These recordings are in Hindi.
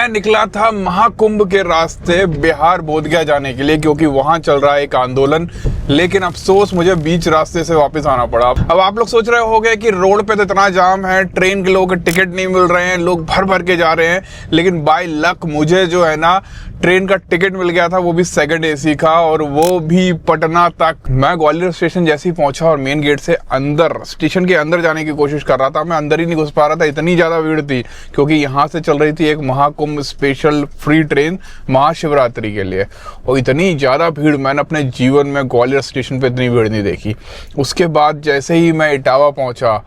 निकला था महाकुंभ के रास्ते बिहार बोधगया जाने के लिए, क्योंकि वहां चल रहा है एक आंदोलन। लेकिन अफसोस मुझे बीच रास्ते से वापस आना पड़ा। अब आप लोग सोच रहे होंगे कि रोड पे तो इतना जाम है, ट्रेन के लोगों के टिकट नहीं मिल रहे हैं, लोग भर भर के जा रहे हैं। लेकिन बाय लक मुझे जो है ना ट्रेन का टिकट मिल गया था, वो भी सेकंड एसी का, और वो भी पटना तक। मैं ग्वालियर स्टेशन जैसे ही पहुंचा और मेन गेट से अंदर स्टेशन के अंदर जाने की कोशिश कर रहा था, मैं अंदर ही नहीं घुस पा रहा था, इतनी ज्यादा भीड़ थी। क्योंकि यहाँ से चल रही थी एक Mahakumbh special free train Mahashivratri के लिए, और इतनी ज्यादा भीड़ मैंने अपने जीवन में ग्वालियर स्टेशन पे इतनी भीड़ नहीं देखी। उसके बाद जैसे ही मैं इटावा पहुंचा,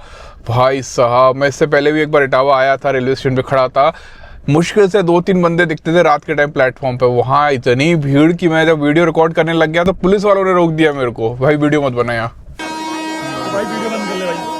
भाई साहब, मैं इससे पहले भी एक बार इटावा आया था, रेलवे स्टेशन पे खड़ा था, मुश्किल से 2-3 बंदे दिखते थे रात के टाइम प्लेटफॉर्म पे। वहां इतनी भीड़ कि मैं जब वीडियो रिकॉर्ड करने लग गया तो पुलिस वालों ने रोक दिया मेरे को, भाई वीडियो मत बनाया। भाई वीडियो बंद कर ले भाई।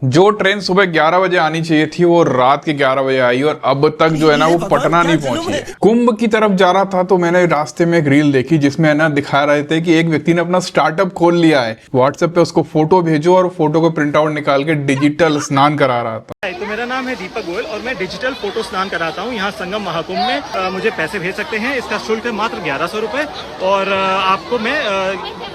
जो ट्रेन सुबह 11 बजे आनी चाहिए थी वो रात के 11 बजे आई, और अब तक जो है ना वो पटना नहीं पहुंची है। कुंभ की तरफ जा रहा था तो मैंने रास्ते में एक रील देखी जिसमें है ना दिखा रहे थे कि एक व्यक्ति ने अपना स्टार्टअप खोल लिया है। व्हाट्सएप पे उसको फोटो भेजो और फोटो को प्रिंट आउट निकाल के डिजिटल स्नान करा रहा था। तो मेरा नाम है दीपक गोयल और मैं डिजिटल फोटो स्नान कराता हूँ यहाँ संगम महाकुंभ में। मुझे पैसे भेज सकते हैं, इसका शुल्क है मात्र 1100 रुपए, और आपको मैं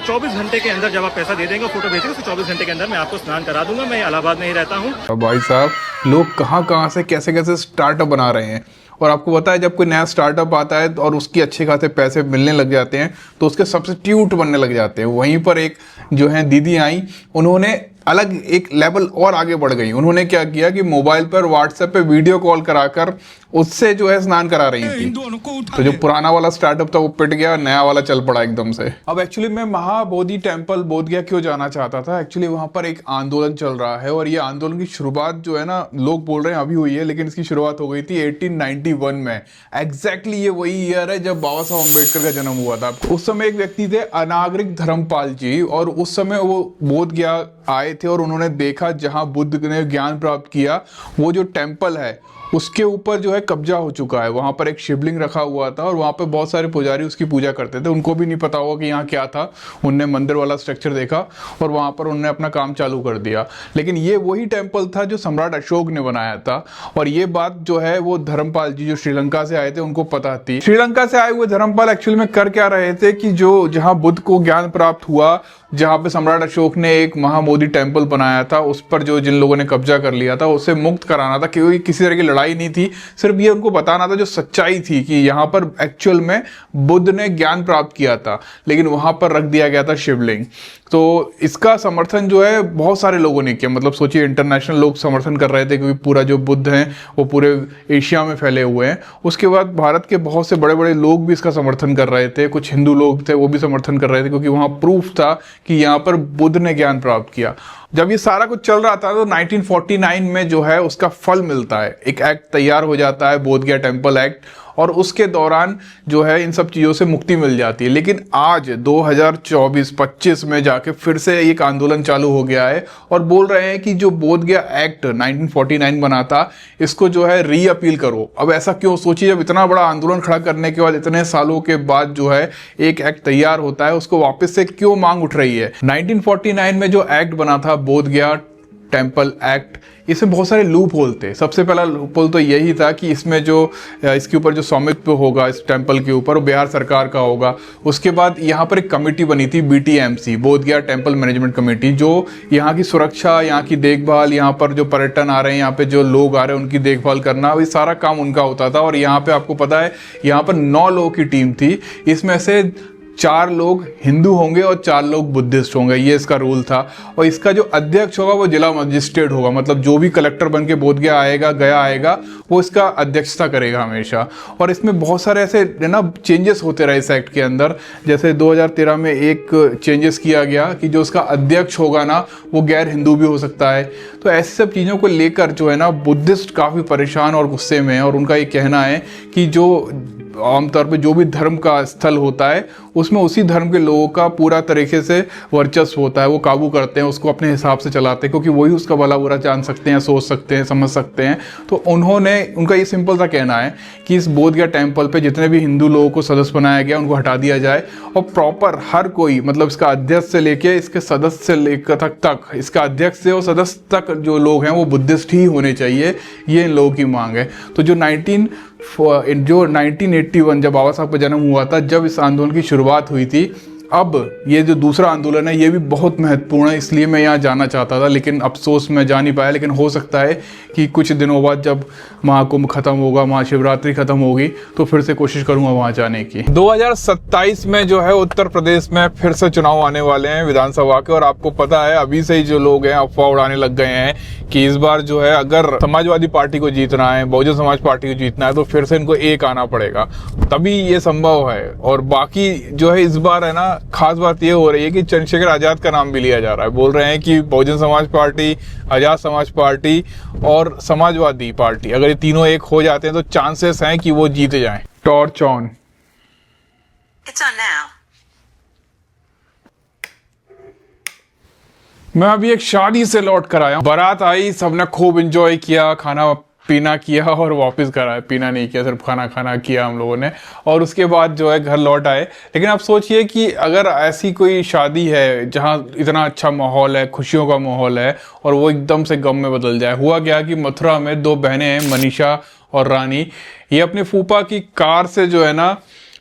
24 घंटे के अंदर, जब आप पैसा दे देंगे फोटो भेजेंगे तो 24 घंटे के अंदर मैं आपको स्नान करा दूंगा। मैं इलाहाबाद में ही रहता हूँ। भाई साहब, लोग कहाँ से कैसे स्टार्टअप बना रहे हैं। और आपको पता है जब कोई नया स्टार्टअप आता है और उसकी अच्छे खासे पैसे मिलने लग जाते हैं तो उसके सब्स्टिट्यूट बनने लग जाते हैं। वहीं पर एक जो है दीदी आई, उन्होंने अलग एक लेवल और आगे बढ़ गई। उन्होंने क्या किया कि मोबाइल पर व्हाट्सएप पे वीडियो कॉल कराकर उससे जो है स्नान करा रही थी। तो जो पुराना वाला स्टार्टअप था वो पिट गया, नया वाला चल पड़ा एकदम से। अब एक्चुअली मैं महाबोधि टेम्पल बोधगया क्यों जाना चाहता था, एक्चुअली वहां पर एक आंदोलन चल रहा है, और ये आंदोलन की शुरुआत जो है ना, लोग बोल रहे हैं अभी हुई है, लेकिन इसकी शुरुआत हो गई थी 1891 में। एग्जैक्टली ये वही ईयर है जब बाबा साहब अम्बेडकर का जन्म हुआ था। उस समय एक व्यक्ति थे अनागरिक धर्मपाल जी, और उस समय वो बोधगया आए थे और उन्होंने देखा जहां बुद्ध ने ज्ञान प्राप्त किया, वो जो टेम्पल है उसके ऊपर जो है कब्जा हो चुका है। वहां पर एक शिवलिंग रखा हुआ था और वहां पे बहुत सारे पुजारी उसकी पूजा करते थे। उनको भी नहीं पता होगा कि यहाँ क्या था। उनने मंदिर वाला स्ट्रक्चर देखा और वहां पर उन्होंने अपना काम चालू कर दिया। लेकिन ये वही टेम्पल था जो सम्राट अशोक ने बनाया था, और ये बात जो है वो धर्मपाल जी जो श्रीलंका से आए थे उनको पता थी। श्रीलंका से आए हुए धर्मपाल एक्चुअली में कर क्या रहे थे कि जो जहां बुद्ध को ज्ञान प्राप्त हुआ, जहां पे सम्राट अशोक ने एक महाबोधि टेम्पल बनाया था, उस पर जो जिन लोगों ने कब्जा कर लिया था उसे मुक्त कराना था। क्योंकि किसी तरह की लड़ाई नहीं थी, सिर्फ ये उनको बताना था जो सच्चाई थी कि यहाँ पर एक्चुअल में बुद्ध ने ज्ञान प्राप्त किया था, लेकिन वहां पर रख दिया गया था शिवलिंग। तो इसका समर्थन जो है बहुत सारे लोगों ने किया, मतलब सोचिए इंटरनेशनल लोग समर्थन कर रहे थे, क्योंकि पूरा जो बुद्ध हैं वो पूरे एशिया में फैले हुए हैं। उसके बाद भारत के बहुत से बड़े बड़े लोग भी इसका समर्थन कर रहे थे, कुछ हिंदू लोग थे वो भी समर्थन कर रहे थे, क्योंकि वहाँ प्रूफ था कि यहाँ पर बुद्ध ने ज्ञान प्राप्त किया। जब ये सारा कुछ चल रहा था तो 1949 में जो है उसका फल मिलता है, एक एक्ट तैयार हो जाता है, बोधगया टेम्पल एक्ट, और उसके दौरान जो है इन सब चीज़ों से मुक्ति मिल जाती है। लेकिन आज 2024-25 में जाके फिर से एक आंदोलन चालू हो गया है, और बोल रहे हैं कि जो बोधगया एक्ट 1949 बना था इसको जो है री अपील करो। अब ऐसा क्यों, सोचिए जब इतना बड़ा आंदोलन खड़ा करने के बाद इतने सालों के बाद जो है एक एक्ट तैयार होता है, उसको वापस से क्यों मांग उठ रही है। 1949 में जो एक्ट बना था बोधगया टेम्पल एक्ट, इसमें बहुत सारे लूप होल थे। सबसे पहला लूप होल तो यही था कि इसमें जो इसके ऊपर जो स्वामित्व होगा इस टेम्पल के ऊपर वो बिहार सरकार का होगा। उसके बाद यहाँ पर एक कमेटी बनी थी BTMC, Bodhgaya temple management committee, जो यहाँ की सुरक्षा, यहाँ की देखभाल, यहाँ पर जो पर्यटन आ रहे हैं, यहाँ पे जो लोग आ रहे हैं उनकी देखभाल करना, ये सारा काम उनका होता था। और यहाँ पे आपको पता है यहाँ पर 9 लोगों की टीम थी, इसमें से 4 लोग हिंदू होंगे और 4 लोग बुद्धिस्ट होंगे, ये इसका रूल था। और इसका जो अध्यक्ष होगा वो जिला मजिस्ट्रेट होगा, मतलब जो भी कलेक्टर बन के बोधगया आएगा वो इसका अध्यक्षता करेगा हमेशा। और इसमें बहुत सारे ऐसे ना चेंजेस होते रहे इस एक्ट के अंदर। जैसे 2013 में एक चेंजेस किया गया कि जो उसका अध्यक्ष होगा ना वो गैर हिंदू भी हो सकता है। तो ऐसी सब चीज़ों को लेकर जो है ना बुद्धिस्ट काफ़ी परेशान और गुस्से में है, और उनका ये कहना है कि जो आमतौर पे जो भी धर्म का स्थल होता है उसमें उसी धर्म के लोगों का पूरा तरीके से वर्चस्व होता है, वो काबू करते हैं, उसको अपने हिसाब से चलाते हैं, क्योंकि वही उसका भला बुरा जान सकते हैं, सोच सकते हैं, समझ सकते हैं। तो उनका ये सिंपल सा कहना है कि इस बोधगया टेम्पल पे जितने भी हिंदू लोगों को सदस्य बनाया गया उनको हटा दिया जाए, और प्रॉपर हर कोई, मतलब इसका अध्यक्ष से लेके इसके सदस्य से लेकर तक इसका अध्यक्ष से और सदस्य तक जो लोग हैं वो बुद्धिस्ट ही होने चाहिए, ये इन लोगों की मांग है। तो जो जो 1981 जब बाबा साहब का जन्म हुआ था, जब इस आंदोलन की शुरुआत हुई थी। अब ये जो दूसरा आंदोलन है ये भी बहुत महत्वपूर्ण है, इसलिए मैं यहाँ जाना चाहता था, लेकिन अफसोस मैं जा नहीं पाया। लेकिन हो सकता है कि कुछ दिनों बाद जब महाकुंभ खत्म होगा, महाशिवरात्रि खत्म होगी, तो फिर से कोशिश करूँगा वहाँ जाने की। 2027 में जो है उत्तर प्रदेश में फिर से चुनाव आने वाले हैं विधानसभा के, और आपको पता है अभी से ही जो लोग हैं अफवाह उड़ाने लग गए हैं कि इस बार जो है अगर समाजवादी पार्टी को जीतना है, बहुजन समाज पार्टी को जीतना है, तो फिर से इनको एक आना पड़ेगा, तभी ये संभव है। और बाकी जो है इस बार है ना, खास बात ये हो रही है कि चंद्रशेखर आजाद का नाम भी लिया जा रहा है। बोल रहे हैं कि बहुजन समाज पार्टी, आजाद समाज पार्टी और समाजवादी पार्टी, अगर ये तीनों एक हो जाते हैं तो चांसेस हैं कि वो जीते जाएं। Torch on. It's on now. मैं अभी एक शादी से लौट कर आया हूं। बारात आई, सबने खूब एंजॉय किया, खाना पीना किया और वापस घर आए। पीना नहीं किया, सिर्फ खाना किया हम लोगों ने, और उसके बाद जो है घर लौट आए। लेकिन आप सोचिए कि अगर ऐसी कोई शादी है जहां इतना अच्छा माहौल है, खुशियों का माहौल है, और वो एकदम से गम में बदल जाए। हुआ क्या कि मथुरा में दो बहनें हैं, मनीषा और रानी, ये अपने फूफा की कार से जो है ना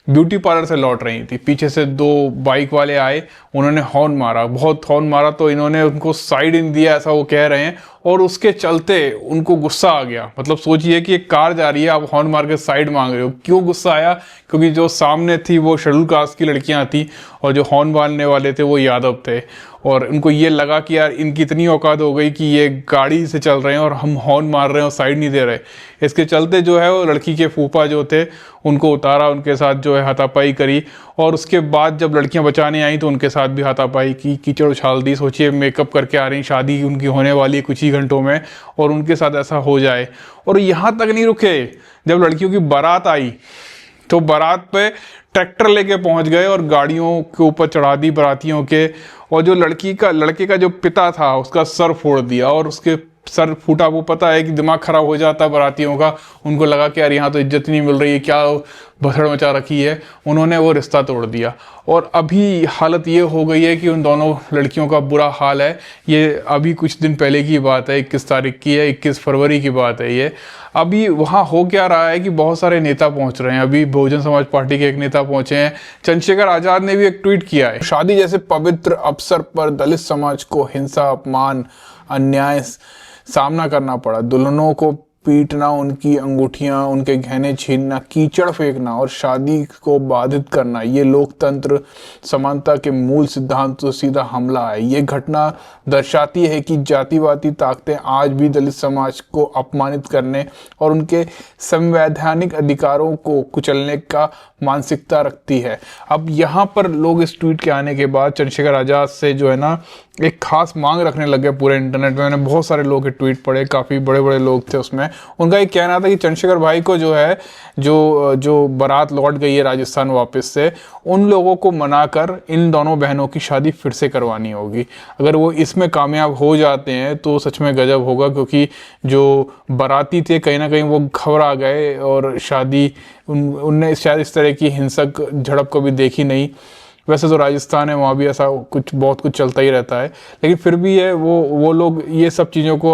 ब्यूटी पार्लर से लौट रही थी। पीछे से दो बाइक वाले आए, उन्होंने हॉर्न मारा, बहुत हॉर्न मारा, तो इन्होंने उनको साइड इन दिया, ऐसा वो कह रहे हैं, और उसके चलते उनको गुस्सा आ गया। मतलब सोचिए कि एक कार जा रही है, आप हॉर्न मार के साइड मांग रहे हो। क्यों गुस्सा आया? क्योंकि जो सामने थी वो शेड्यूल कास्ट की लड़कियां थी, और जो हॉर्न मारने वाले थे वो यादव थे, और उनको ये लगा कि यार इनकी इतनी औकात हो गई कि ये गाड़ी से चल रहे हैं और हम हॉर्न मार रहे हैं और साइड नहीं दे रहे। इसके चलते जो है वो लड़की के फूफा जो थे उनको उतारा, उनके साथ जो है हाथापाई करी, और उसके बाद जब लड़कियां बचाने आई तो उनके साथ भी हाथापाई की, कीचड़ उछाल दी। सोचिए मेकअप करके आ रही, शादी उनकी होने वाली है कुछ ही घंटों में, और उनके साथ ऐसा हो जाए। और यहाँ तक नहीं रुके, जब लड़कियों की बारात आई तो बारात पे ट्रैक्टर लेके पहुंच गए और गाड़ियों के ऊपर चढ़ा दी बारातियों के, और जो लड़के का जो पिता था उसका सर फोड़ दिया, और उसके सर फूटा। वो पता है कि दिमाग खराब हो जाता है बारातियों का, उनको लगा कि यार यहाँ तो इज्जत नहीं मिल रही है, क्या भसड़ मचा रखी है, उन्होंने वो रिश्ता तोड़ दिया। और अभी हालत ये हो गई है कि उन दोनों लड़कियों का बुरा हाल है। ये अभी कुछ दिन पहले की बात है, 21 तारीख की है, 21 फरवरी की बात है ये। अभी वहाँ हो क्या रहा है कि बहुत सारे नेता पहुँच रहे हैं। अभी बहुजन समाज पार्टी के एक नेता पहुँचे हैं, चंद्रशेखर आजाद ने भी एक ट्वीट किया है, शादी जैसे पवित्र अवसर पर दलित समाज को हिंसा, अपमान, अन्याय सामना करना पड़ा। दुल्हनों को पीटना, उनकी अंगूठियां, उनके गहने छीनना, कीचड़ फेंकना और शादी को बाधित करना, ये लोकतंत्र समानता के मूल सिद्धांत तो सीधा हमला है। ये घटना दर्शाती है कि जातिवादी ताकतें आज भी दलित समाज को अपमानित करने और उनके संवैधानिक अधिकारों को कुचलने का मानसिकता रखती है। अब यहाँ पर लोग इस ट्वीट के आने के बाद चंद्रशेखर आजाद से जो है ना एक खास मांग रखने लग गए पूरे इंटरनेट में। मैंने बहुत सारे लोग के ट्वीट पढ़े, काफ़ी बड़े बड़े लोग थे उसमें। उनका ये कहना था कि चंद्रशेखर भाई को जो है जो बारात लौट गई है राजस्थान वापस से, उन लोगों को मनाकर इन दोनों बहनों की शादी फिर से करवानी होगी। अगर वो इसमें कामयाब हो जाते हैं तो सच में गजब होगा, क्योंकि जो बाराती थे कहीं ना कहीं वो घबरा गए, और शादी उनने शायद इस तरह की हिंसक झड़प कभी देखी नहीं। वैसे तो राजस्थान है, वहाँ भी ऐसा बहुत कुछ चलता ही रहता है, लेकिन फिर भी है वो लोग ये सब चीज़ों को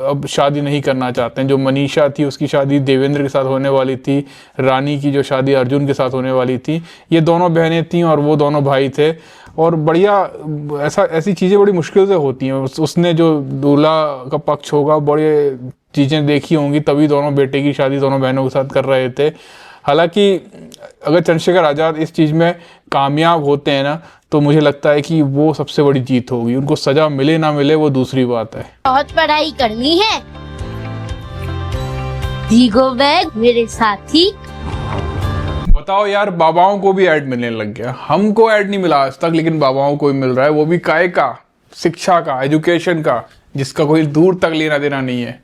अब शादी नहीं करना चाहते हैं। जो मनीषा थी उसकी शादी देवेंद्र के साथ होने वाली थी, रानी की जो शादी अर्जुन के साथ होने वाली थी। ये दोनों बहनें थीं और वो दोनों भाई थे, और बढ़िया ऐसी चीज़ें बड़ी मुश्किल से होती हैं। उसने जो दूल्हा का पक्ष होगा बड़े चीज़ें देखी होंगी, तभी दोनों बेटे की शादी दोनों बहनों के साथ कर रहे थे। हालांकि अगर चंद्रशेखर आजाद इस चीज़ में कामयाब होते हैं ना, तो मुझे लगता है कि वो सबसे बड़ी जीत होगी। उनको सजा मिले ना मिले वो दूसरी बात है। बहुत पढ़ाई करनी है, भीगो बैग मेरे साथी। बताओ यार, बाबाओं को भी ऐड मिलने लग गया। हमको ऐड नहीं मिला आज तक, लेकिन बाबाओं को भी मिल रहा है, वो भी काय का, शिक्षा का, एजुकेशन का, जिसका कोई दूर तक लेना देना नहीं है।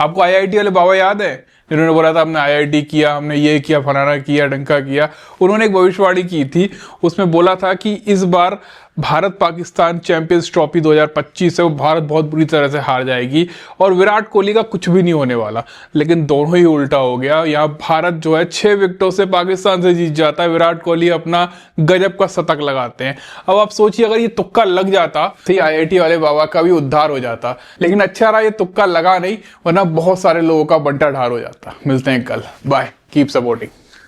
आपको IIT वाले बाबा याद है जिन्होंने बोला था हमने IIT किया, हमने ये किया, फलाना किया, डंका किया? उन्होंने एक भविष्यवाणी की थी, उसमें बोला था कि इस बार भारत पाकिस्तान चैंपियंस ट्रॉफी 2025 है वो भारत बहुत बुरी तरह से हार जाएगी और विराट कोहली का कुछ भी नहीं होने वाला। लेकिन दोनों ही उल्टा हो गया। यहाँ भारत जो है 6 विकेटों से पाकिस्तान से जीत जाता है, विराट कोहली अपना गजब का शतक लगाते हैं। अब आप सोचिए अगर ये तुक्का लग जाता तो IIT वाले बाबा का भी उद्धार हो जाता, लेकिन अच्छा रहा ये तुक्का लगा नहीं, वरना बहुत सारे लोगों का बंटा ढार हो जाता। मिलते हैं कल, बाय। Keep supporting.